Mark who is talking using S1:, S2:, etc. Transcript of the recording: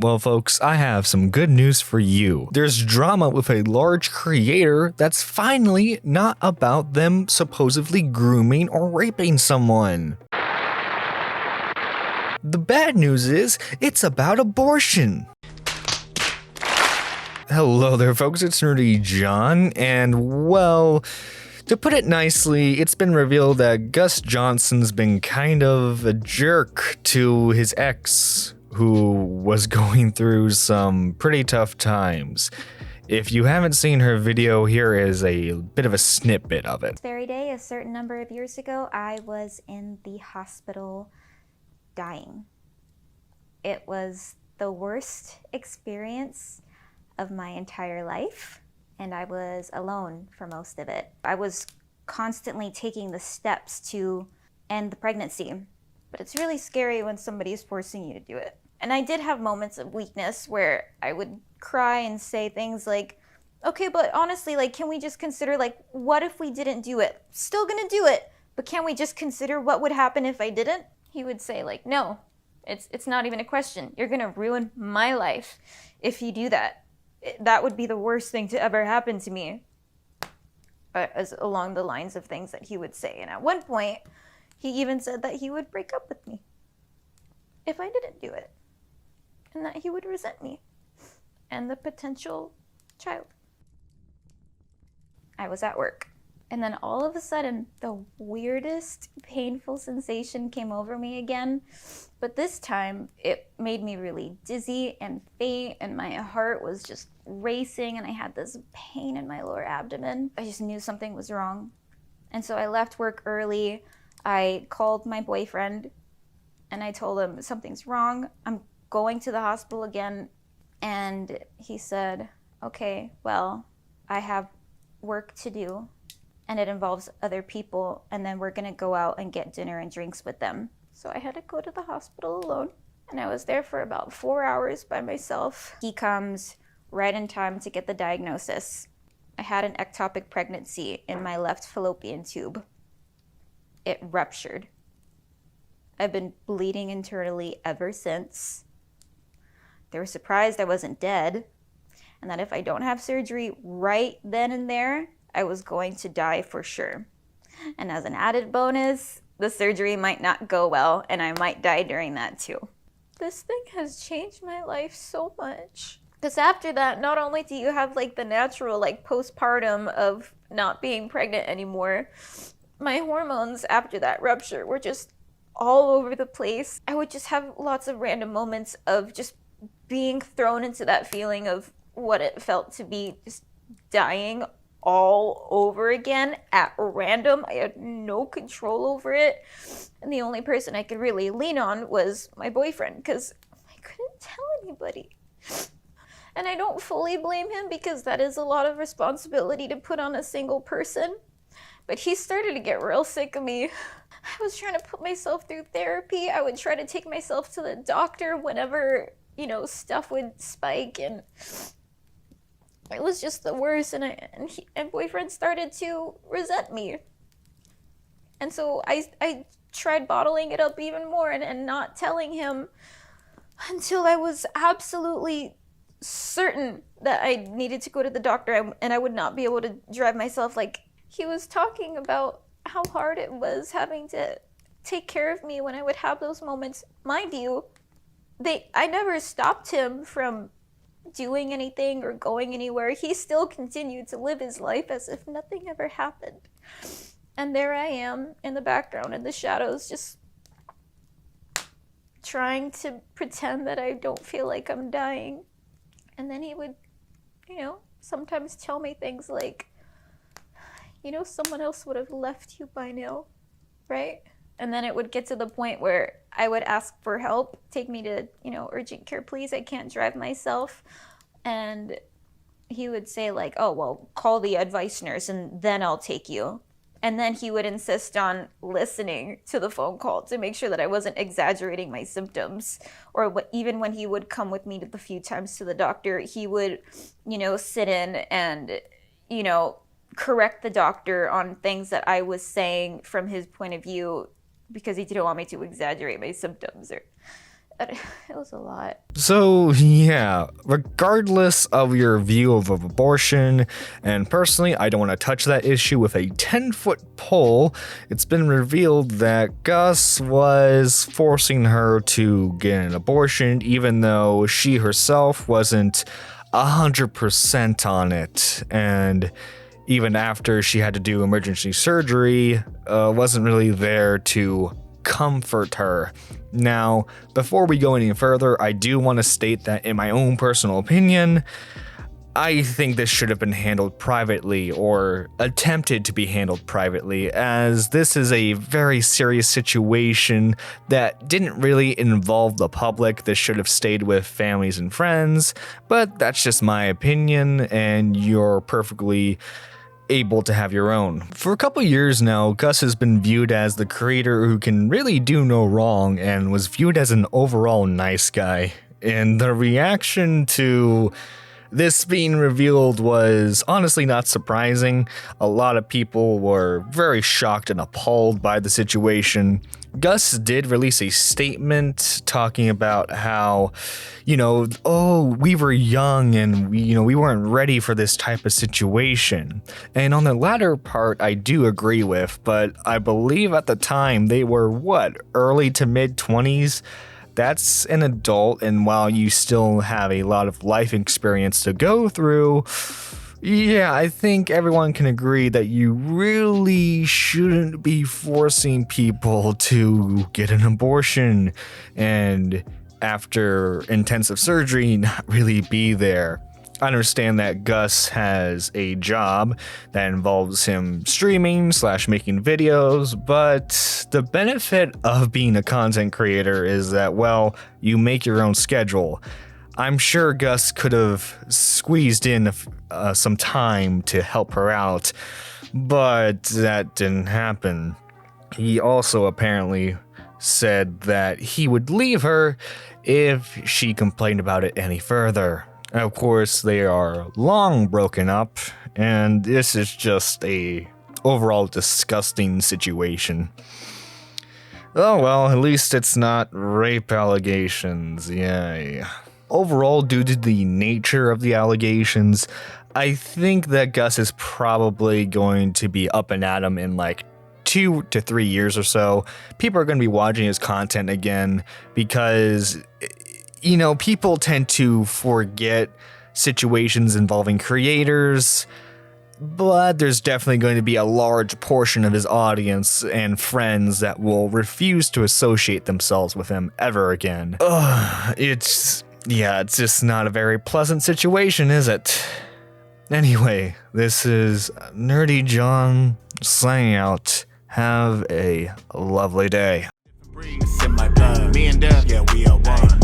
S1: Well, folks, I have some good news for you. There's drama with a large creator that's finally not about them supposedly grooming or raping someone. The bad news is, it's about abortion. Hello there, folks, it's Nerdy John, and well, to put it nicely, it's been revealed that Gus Johnson's been kind of a jerk to his ex, who was going through some pretty tough times. If you haven't seen her video, here is a bit of a snippet of it.
S2: This very day, a certain number of years ago, I was in the hospital dying. It was the worst experience of my entire life, and I was alone for most of it. I was constantly taking the steps to end the pregnancy, but it's really scary when somebody is forcing you to do it. And I did have moments of weakness where I would cry and say things like, okay, but honestly, like, can we just consider, like, what if we didn't do it? Still gonna do it, but can we just consider what would happen if I didn't? He would say, like, no, it's not even a question. You're gonna ruin my life if you do that. That would be the worst thing to ever happen to me. As along the lines of things that he would say. And at one point, he even said that he would break up with me if I didn't do it, and that he would resent me and the potential child. I was at work, and then all of a sudden, the weirdest painful sensation came over me again, but this time it made me really dizzy and faint, and my heart was just racing, and I had this pain in my lower abdomen. I just knew something was wrong, and so I left work early. I called my boyfriend, and I told him something's wrong. I'm going to the hospital again. And he said, okay, well, I have work to do, and it involves other people, and then we're gonna go out and get dinner and drinks with them. So I had to go to the hospital alone, and I was there for about 4 hours by myself. He comes right in time to get the diagnosis. I had an ectopic pregnancy in my left fallopian tube. It ruptured. I've been bleeding internally ever since. They were surprised I wasn't dead, and that if I don't have surgery right then and there, I was going to die for sure. And as an added bonus, the surgery might not go well, and I might die during that too. This thing has changed my life so much. Because after that, not only do you have like the natural like postpartum of not being pregnant anymore, my hormones after that rupture were just all over the place. I would just have lots of random moments of just being thrown into that feeling of what it felt to be just dying all over again at random. I had no control over it. And the only person I could really lean on was my boyfriend, because I couldn't tell anybody. And I don't fully blame him, because that is a lot of responsibility to put on a single person. But he started to get real sick of me. I was trying to put myself through therapy. I would try to take myself to the doctor whenever, you know, stuff would spike, and it was just the worst. And boyfriend started to resent me. And so I tried bottling it up even more and not telling him until I was absolutely certain that I needed to go to the doctor and I would not be able to drive myself. Like, he was talking about how hard it was having to take care of me when I would have those moments. Mind you, I never stopped him from doing anything or going anywhere. He still continued to live his life as if nothing ever happened. And there I am in the background, in the shadows, just trying to pretend that I don't feel like I'm dying. And then he would, you know, sometimes tell me things like, you know, someone else would have left you by now, right? And then it would get to the point where I would ask for help, take me to, you know, urgent care, please, I can't drive myself. And he would say like, oh, well, call the advice nurse and then I'll take you. And then he would insist on listening to the phone call to make sure that I wasn't exaggerating my symptoms. Or even when he would come with me the few times to the doctor, he would, you know, sit in and, you know, correct the doctor on things that I was saying from his point of view, because he didn't want me to exaggerate my symptoms. Or It was a lot.
S1: So, yeah, regardless of your view of abortion, and personally, I don't want to touch that issue with a 10-foot pole, it's been revealed that Gus was forcing her to get an abortion, even though she herself wasn't 100% on it. And even after she had to do emergency surgery, wasn't really there to comfort her. Now, before we go any further, I do want to state that in my own personal opinion, I think this should have been handled privately, or attempted to be handled privately, as this is a very serious situation that didn't really involve the public. This should have stayed with families and friends, but that's just my opinion, and you're perfectly able to have your own. For a couple years now, Gus has been viewed as the creator who can really do no wrong, and was viewed as an overall nice guy. And the reaction to this being revealed was honestly not surprising. A lot of people were very shocked and appalled by the situation. Gus did release a statement talking about how, we were young and we weren't ready for this type of situation. And on the latter part, I do agree with, but I believe at the time they were early to mid 20s. That's an adult, and while you still have a lot of life experience to go through, yeah, I think everyone can agree that you really shouldn't be forcing people to get an abortion and after intensive surgery not really be there. I understand that Gus has a job that involves him streaming / making videos, but the benefit of being a content creator is that, you make your own schedule. I'm sure Gus could have squeezed in some time to help her out, but that didn't happen. He also apparently said that he would leave her if she complained about it any further. Of course, they are long broken up, and this is just a overall disgusting situation. Oh well, at least it's not rape allegations, yay. Overall, due to the nature of the allegations, I think that Gus is probably going to be up and at him in 2 to 3 years or so. People are going to be watching his content again because people tend to forget situations involving creators, but there's definitely going to be a large portion of his audience and friends that will refuse to associate themselves with him ever again. It's just not a very pleasant situation, is it? Anyway, this is Nerdy John signing out. Have a lovely day.
S3: Me and Dev, yeah, we are one.